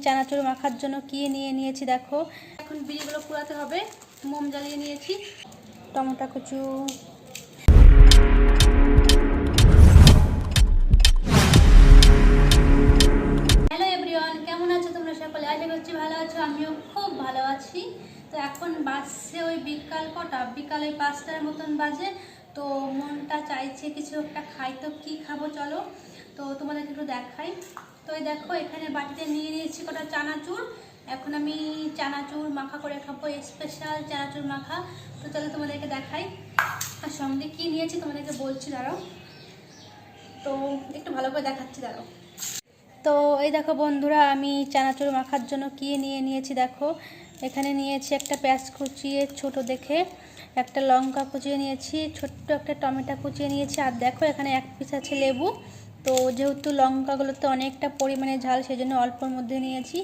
চানাচুর মাখার জন্য কি নিয়ে নিয়েছি দেখো। এখন বিড়িগুলো পোড়াতে হবে। মোম জ্বালিয়ে নিয়েছি, টমেটো কুচু, হ্যালো এভরিওয়ান, কেমন আছো তোমরা সকলে? আশা করছি ভালো আছো, আমিও খুব ভালো আছি। তো এখন বাজছে ওই বিকাল কটা, বিকাল ওই 5টার মতন বাজে। তো মনটা চাইছে কিছু একটা খাই, তো কি খাবো চলো তো তোমাদেরকে একটু দেখাই। তো এই দেখো এখানে বাটিতে নিয়ে নিয়েছি কটা চানাচুর। এখন আমি চানাচুর মাখা করে খাবো, স্পেশাল চানাচুর মাখা। তো চলো তোমাদেরকে দেখাই, আর সঙ্গে কি নিয়েছি তোমাদেরকে বলছি, দাঁড়াও। তো একটু ভালো করে দেখাচ্ছি, দাঁড়াও। তো এই দেখো বন্ধুরা, আমি চানাচুর মাখার জন্য কি নিয়ে নিয়েছি দেখো। এখানে নিয়েছি একটা পেঁয়াজ কুচিয়ে ছোট দেখে, একটা লঙ্কা কুচিয়ে নিয়েছি, ছোট্ট একটা টমেটো কুচিয়ে নিয়েছি, আর দেখো এখানে এক পিস আছে লেবু। তো যেহেতু লঙ্কাগুলোতে অনেকটা পরিমাণে ঝাল, সেই জন্য অল্পর মধ্যে নিয়েছি।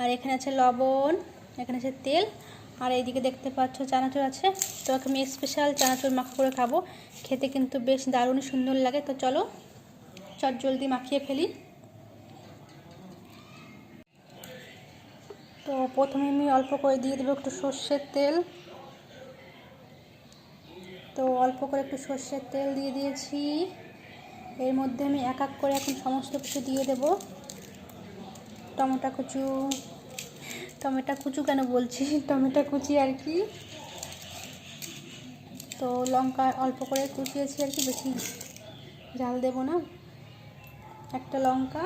আর এখানে আছে লবণ, এখানে আছে তেল, আর এইদিকে দেখতে পাচ্ছ চানাচুর আছে। তো আমি স্পেশাল চানাচুর মাখা করে খাবো, খেতে কিন্তু বেশ দারুণ সুন্দর লাগে। তো চলো চট জলদি মাখিয়ে ফেলি। তো প্রথমে আমি অল্প করে দিয়ে দেবো একটু সর্ষের তেল। তো অল্প করে একটু সর্ষের তেল দিয়ে দিয়েছি। এর মধ্যে আমি এক এক করে এখন সমস্ত কিছু দিয়ে দেব। টমেটো কুচু কেন বলছি, টমেটো কুচি আর কি। তো লঙ্কা অল্প করে কুচিয়েছি আর কি, বেশি ঝাল দেব না। একটা লঙ্কা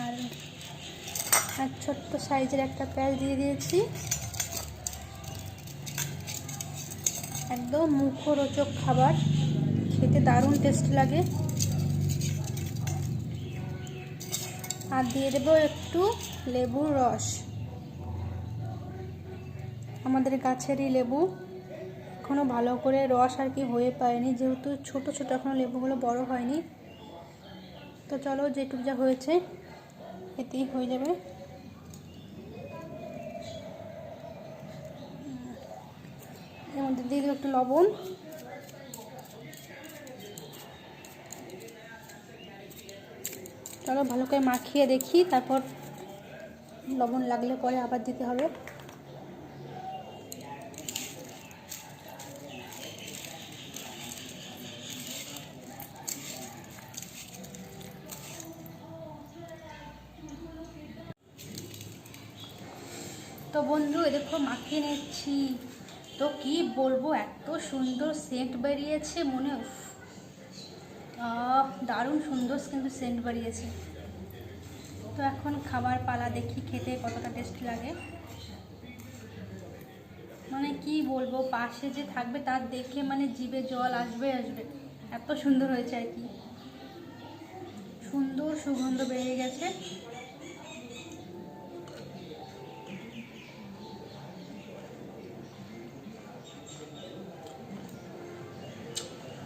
আর ছোট্ট সাইজের একটা পেঁয়াজ দিয়ে দিয়েছি। একদম মুখরোচক খাবার, খেতে দারুণ টেস্ট লাগে। আর দিয়ে দেবো একটু লেবুর রস, আমাদের গাছেরই লেবু, এখনও ভালো করে রস আর কি হয়ে পায়নি, যেহেতু ছোট ছোট এখনও লেবুগুলো বড় হয়নি। তো চলো যেটুকু যা হয়েছে এতেই হয়ে যাবে। এর মধ্যে দিয়ে দেবো একটু লবণ। চলো ভালো করে মাখিয়ে দেখি, তারপর লবণ লাগলে পরে আবার দিতে হবে। তো বন্ধু এ দেখো মাখিয়ে নিচ্ছি। তো কি বলবো, এত সুন্দর সেন্ট বেরিয়েছে, মনে দারুণ সুন্দর কিন্তু সেন্ট বেরিয়েছে। তো এখন খাবার পালা, দেখি খেতে কতটা টেস্ট লাগে। মানে কি বলবো, পাশে যে থাকবে তার দেখে মানে জিভে জল আসবে, এত সুন্দর হয়েছে আর কি। সুন্দর সুগন্ধ বেরিয়ে গেছে।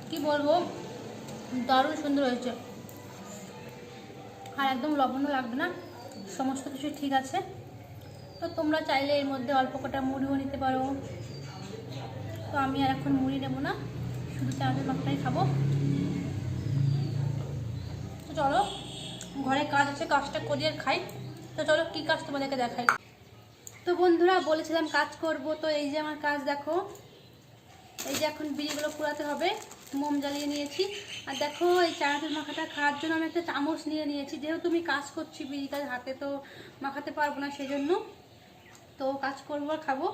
কি বলবো, দারুণ সুন্দর হয়েছে। আর একদম লবণও লাগবে না, সমস্ত কিছু ঠিক আছে। তো তোমরা চাইলে এর মধ্যে অল্প কটা মুড়িও নিতে পারো। তো আমি আর এখন মুড়ি নেবো না, শুধু চানাচুর মাখাটাই খাবো। তো চলো, ঘরে কাজ আছে, কাজটা করি আর খাই। তো চলো কী কাজ তোমাদেরকে দেখাই। তো বন্ধুরা বলেছিলাম কাজ করব, তো এই যে আমার কাজ দেখো। এই যে এখন বিড়িগুলো পোড়াতে হবে, মোম জ্বালিয়ে নিয়েছি। আর দেখো এই চানাচুর মাখাটা খাওয়ার জন্য আমি একটা চামচ নিয়ে নিয়েছি, যেহেতু আমি কাজ করছি, বিড়ি কাজ হাতে তো মাখাতে পারবো না, সেই জন্য তো কাজ করবো আর খাবো।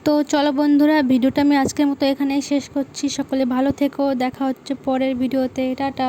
তো চলো বন্ধুরা, ভিডিওটা আমি আজকের মতো এখানেই শেষ করছি। সকলে ভালো থেকো, দেখা হচ্ছে পরের ভিডিওতে, টাটা।